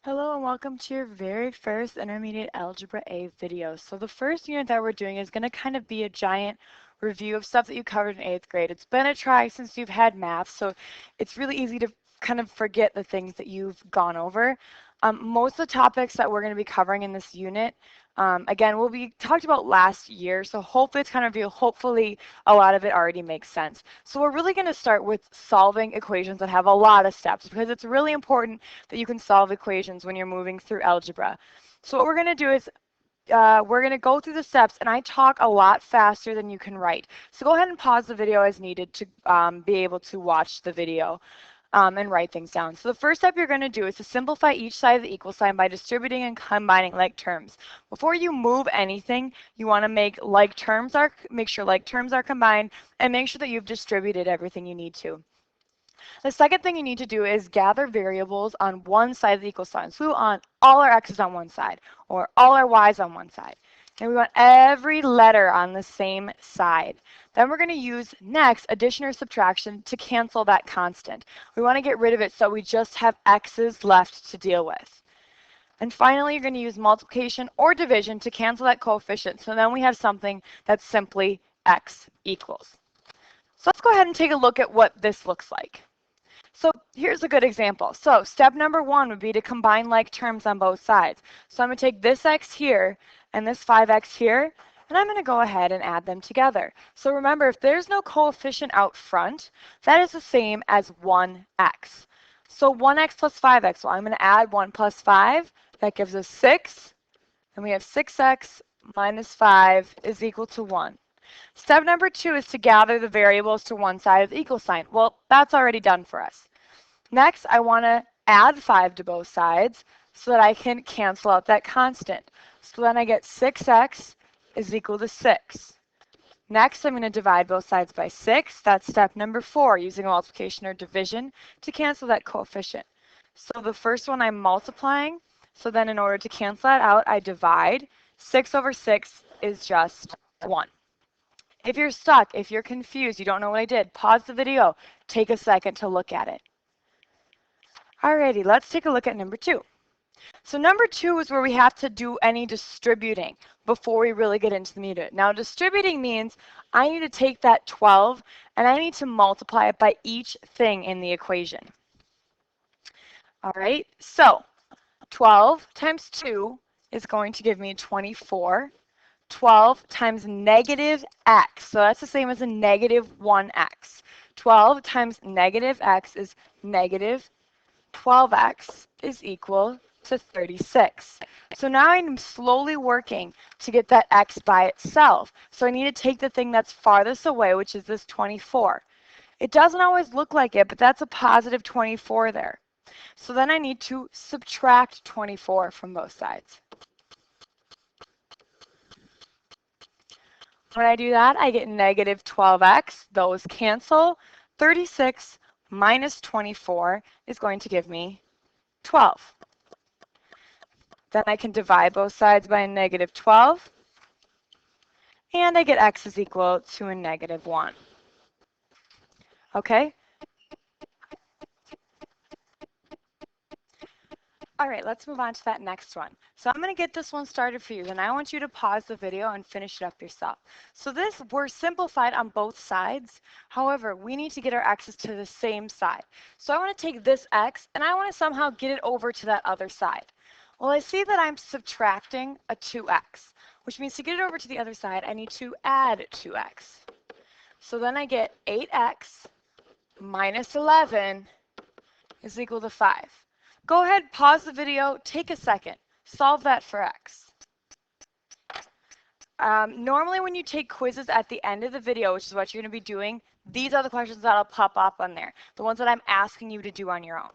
Hello and welcome to your very first Intermediate Algebra A video. So the first unit that we're doing is going to kind of be a giant review of stuff that you covered in 8th grade. It's been a try since you've had math, so it's really easy to kind of forget the things that you've gone over. Most of the topics that we're going to be covering in this unit, again, will be talked about last year, so hopefully it's kind of review. Hopefully a lot of it already makes sense. So we're really going to start with solving equations that have a lot of steps because it's really important that you can solve equations when you're moving through algebra. So what we're going to do is we're going to go through the steps, and I talk a lot faster than you can write. So go ahead and pause the video as needed to be able to watch the video and write things down. So the first step you're going to do is to simplify each side of the equal sign by distributing and combining like terms. Before you move anything, you want to make sure like terms are combined, and make sure that you've distributed everything you need to. The second thing you need to do is gather variables on one side of the equal sign. So we want all our x's on one side or all our y's on one side. And we want every letter on the same side. Then we're going to use next addition or subtraction to cancel that constant. We want to get rid of it so we just have x's left to deal with. And finally, you're going to use multiplication or division to cancel that coefficient. So then we have something that's simply x equals. So let's go ahead and take a look at what this looks like. So here's a good example. So step number 1 would be to combine like terms on both sides. So I'm going to take this x here and this 5x here, and I'm going to go ahead and add them together. So remember, if there's no coefficient out front, that is the same as 1x. So 1x plus 5x, well, I'm going to add 1 plus 5. That gives us 6. And we have 6x minus 5 is equal to 1. Step number 2 is to gather the variables to one side of the equal sign. Well, that's already done for us. Next, I want to add 5 to both sides so that I can cancel out that constant. So then I get 6x is equal to 6. Next, I'm going to divide both sides by 6. That's step number 4, using multiplication or division to cancel that coefficient. So the first one I'm multiplying. So then in order to cancel that out, I divide. 6 over 6 is just 1. If you're stuck, if you're confused, you don't know what I did, pause the video. Take a second to look at it. Alrighty, let's take a look at number 2. So number 2 is where we have to do any distributing before we really get into the meat of it. Now distributing means I need to take that 12 and I need to multiply it by each thing in the equation. Alright, so 12 times 2 is going to give me 24. 12 times negative x, so that's the same as a negative 1x. 12 times negative x is negative 12x is equal to 36. So now I'm slowly working to get that x by itself. So I need to take the thing that's farthest away, which is this 24. It doesn't always look like it, but that's a positive 24 there. So then I need to subtract 24 from both sides. When I do that, I get negative 12x. Those cancel. 36 minus 24 is going to give me 12. Then I can divide both sides by a negative 12. And I get x is equal to a negative 1. Okay? All right, let's move on to that next one. So I'm going to get this one started for you, and I want you to pause the video and finish it up yourself. So we're simplified on both sides. However, we need to get our x's to the same side. So I want to take this x, and I want to somehow get it over to that other side. Well, I see that I'm subtracting a 2x, which means to get it over to the other side, I need to add 2x. So then I get 8x minus 11 is equal to 5. Go ahead, pause the video, take a second, solve that for x. Normally when you take quizzes at the end of the video, which is what you're going to be doing, these are the questions that'll pop up on there, the ones that I'm asking you to do on your own.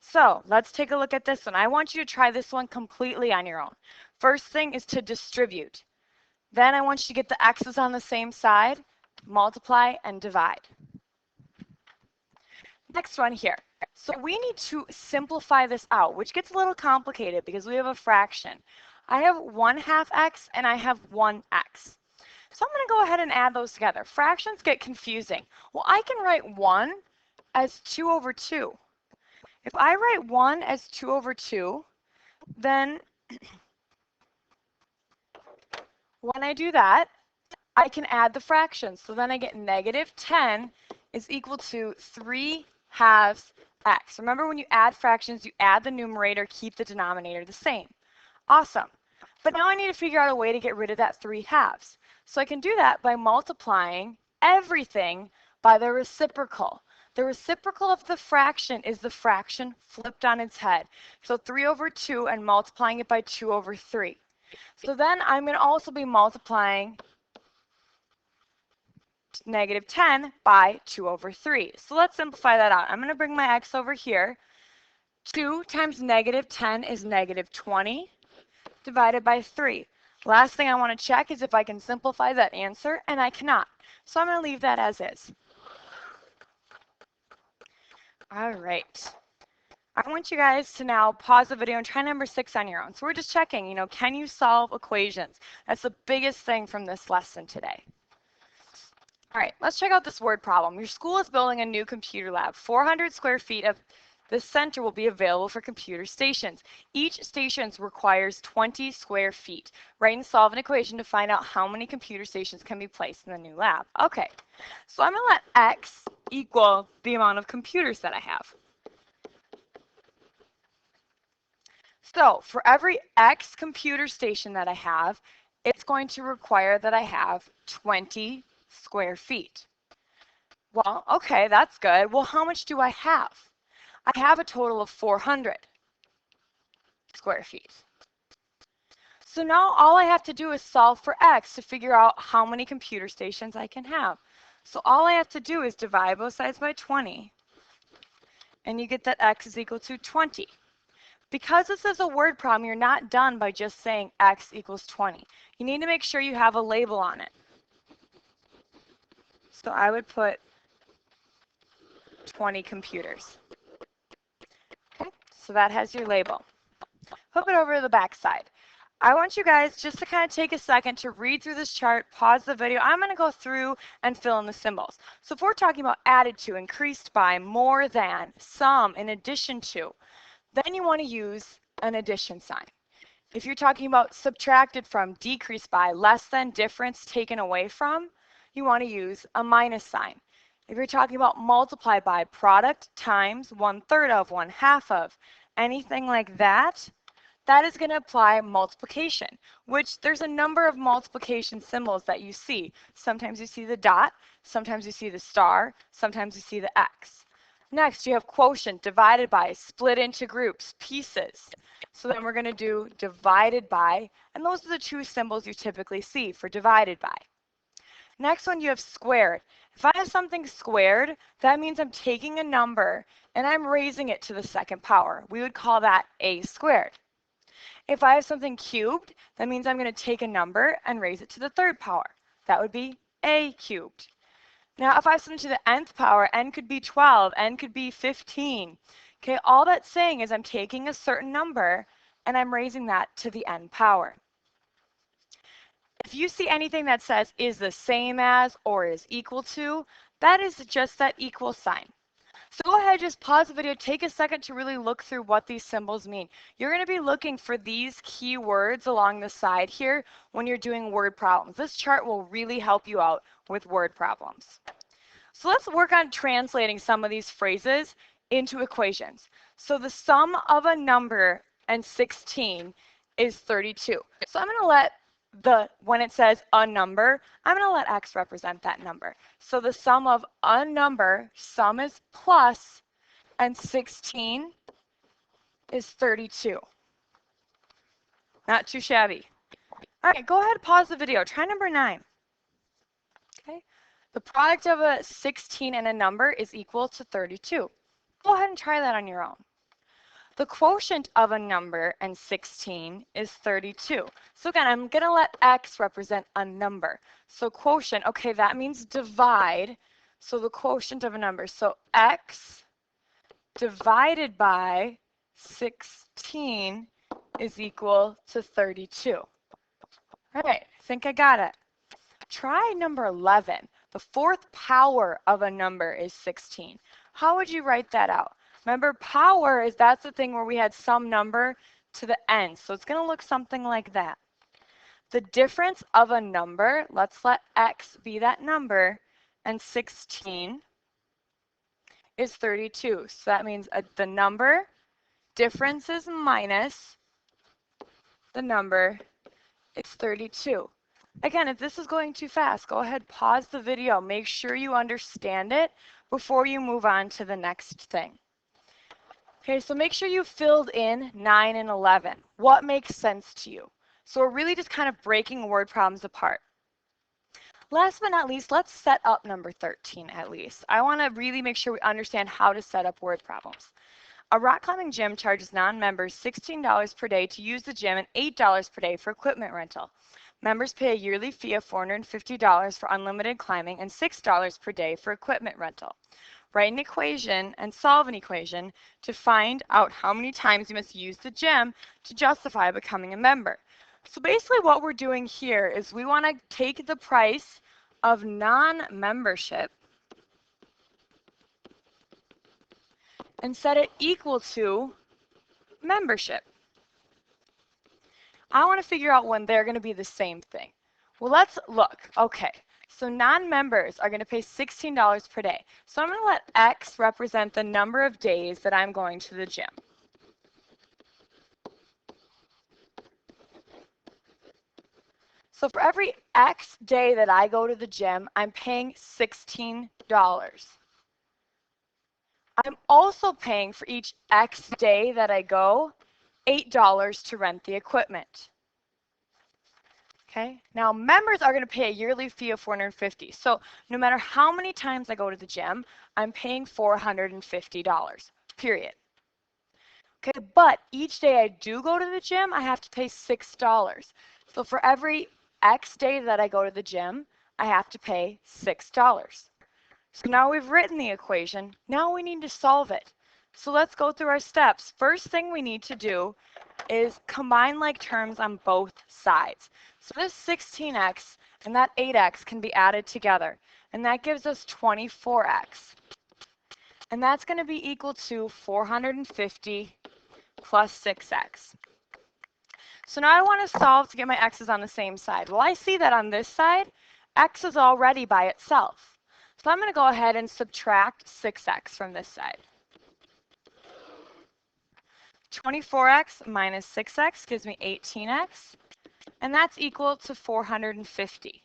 So let's take a look at this one. I want you to try this one completely on your own. First thing is to distribute. Then I want you to get the x's on the same side, multiply, and divide. Next one here. So we need to simplify this out, which gets a little complicated because we have a fraction. I have 1/2 x and I have 1x. So I'm going to go ahead and add those together. Fractions get confusing. Well, I can write 1 as 2 over 2. If I write 1 as 2 over 2, then when I do that, I can add the fractions. So then I get negative 10 is equal to 3 halves x. Remember, when you add fractions, you add the numerator, keep the denominator the same. Awesome. But now I need to figure out a way to get rid of that 3 halves. So I can do that by multiplying everything by the reciprocal. The reciprocal of the fraction is the fraction flipped on its head. So 3 over 2 and multiplying it by 2 over 3. So then I'm going to also be multiplying negative 10 by 2 over 3. So let's simplify that out. I'm going to bring my x over here. 2 times negative 10 is negative 20 divided by 3. Last thing I want to check is if I can simplify that answer, and I cannot. So I'm going to leave that as is. All right. I want you guys to now pause the video and try number 6 on your own. So we're just checking, can you solve equations? That's the biggest thing from this lesson today. All right, let's check out this word problem. Your school is building a new computer lab. 400 square feet of the center will be available for computer stations. Each station requires 20 square feet. Write and solve an equation to find out how many computer stations can be placed in the new lab. Okay, so I'm going to let x equal the amount of computers that I have. So for every x computer station that I have, it's going to require that I have 20 square feet. Well, okay, that's good. Well, how much do I have? I have a total of 400 square feet. So now all I have to do is solve for x to figure out how many computer stations I can have. So all I have to do is divide both sides by 20, and you get that x is equal to 20. Because this is a word problem, you're not done by just saying x equals 20. You need to make sure you have a label on it. So I would put 20 computers. Okay, so that has your label. Flip it over to the back side. I want you guys just to kind of take a second to read through this chart, pause the video. I'm going to go through and fill in the symbols. So if we're talking about added to, increased by, more than, some, in addition to, then you want to use an addition sign. If you're talking about subtracted from, decreased by, less than, difference, taken away from, you want to use a minus sign. If you're talking about multiply by, product, times, 1/3 of, 1/2 of, anything like that, that is going to apply multiplication, which there's a number of multiplication symbols that you see. Sometimes you see the dot, sometimes you see the star, sometimes you see the X. Next, you have quotient, divided by, split into groups, pieces. So then we're going to do divided by, and those are the two symbols you typically see for divided by. Next one, you have squared. If I have something squared, that means I'm taking a number and I'm raising it to the second power. We would call that a squared. If I have something cubed, that means I'm going to take a number and raise it to the third power. That would be a cubed. Now, if I have something to the nth power, n could be 12, n could be 15. Okay, all that's saying is I'm taking a certain number and I'm raising that to the n power. If you see anything that says is the same as or is equal to, that is just that equal sign. So go ahead, just pause the video, take a second to really look through what these symbols mean. You're going to be looking for these key words along the side here when you're doing word problems. This chart will really help you out with word problems. So let's work on translating some of these phrases into equations. So the sum of a number and 16 is 32. So I'm going to let when it says a number, I'm going to let x represent that number. So the sum of a number, sum is plus, and 16 is 32. Not too shabby. All right, go ahead, pause the video. Try number 9. Okay, the product of a 16 and a number is equal to 32. Go ahead and try that on your own. The quotient of a number and 16 is 32. So again, I'm going to let x represent a number. So quotient, okay, that means divide. So the quotient of a number. So x divided by 16 is equal to 32. All right, I think I got it. Try number 11. The fourth power of a number is 16. How would you write that out? Remember, power is that's the thing where we had some number to the end. So it's going to look something like that. The difference of a number, let's let x be that number, and 16 is 32. So that means the number difference is minus the number, it's 32. Again, if this is going too fast, go ahead, pause the video. Make sure you understand it before you move on to the next thing. Okay, so make sure you filled in 9 and 11. What makes sense to you? So we're really just kind of breaking word problems apart. Last but not least, let's set up number 13 at least. I want to really make sure we understand how to set up word problems. A rock climbing gym charges non-members $16 per day to use the gym and $8 per day for equipment rental. Members pay a yearly fee of $450 for unlimited climbing and $6 per day for equipment rental. Write an equation and solve an equation to find out how many times you must use the gym to justify becoming a member. So basically what we're doing here is we want to take the price of non-membership and set it equal to membership. I want to figure out when they're going to be the same thing. Well, let's look. Okay, so non-members are going to pay $16 per day. So I'm going to let X represent the number of days that I'm going to the gym. So for every X day that I go to the gym, I'm paying $16. I'm also paying for each X day that I go $8 to rent the equipment. Okay, now members are going to pay a yearly fee of $450. So no matter how many times I go to the gym, I'm paying $450, period. Okay, but each day I do go to the gym, I have to pay $6. So for every X day that I go to the gym, I have to pay $6. So now we've written the equation. Now we need to solve it. So let's go through our steps. First thing we need to do is combine like terms on both sides. So this 16x and that 8x can be added together, and that gives us 24x. And that's going to be equal to 450 plus 6x. So now I want to solve to get my x's on the same side. Well, I see that on this side, x is already by itself. So I'm going to go ahead and subtract 6x from this side. 24x minus 6x gives me 18x, and that's equal to 450.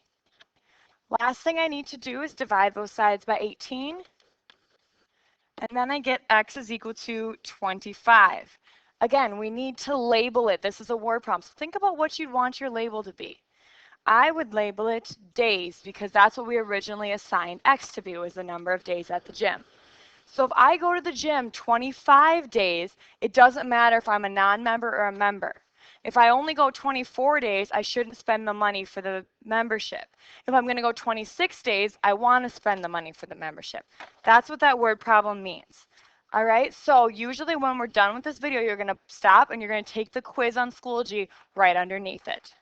Last thing I need to do is divide both sides by 18, and then I get x is equal to 25. Again, we need to label it. This is a word problem. So think about what you'd want your label to be. I would label it days because that's what we originally assigned x to be, was the number of days at the gym. So if I go to the gym 25 days, it doesn't matter if I'm a non-member or a member. If I only go 24 days, I shouldn't spend the money for the membership. If I'm going to go 26 days, I want to spend the money for the membership. That's what that word problem means. All right, so usually when we're done with this video, you're going to stop and you're going to take the quiz on Schoology right underneath it.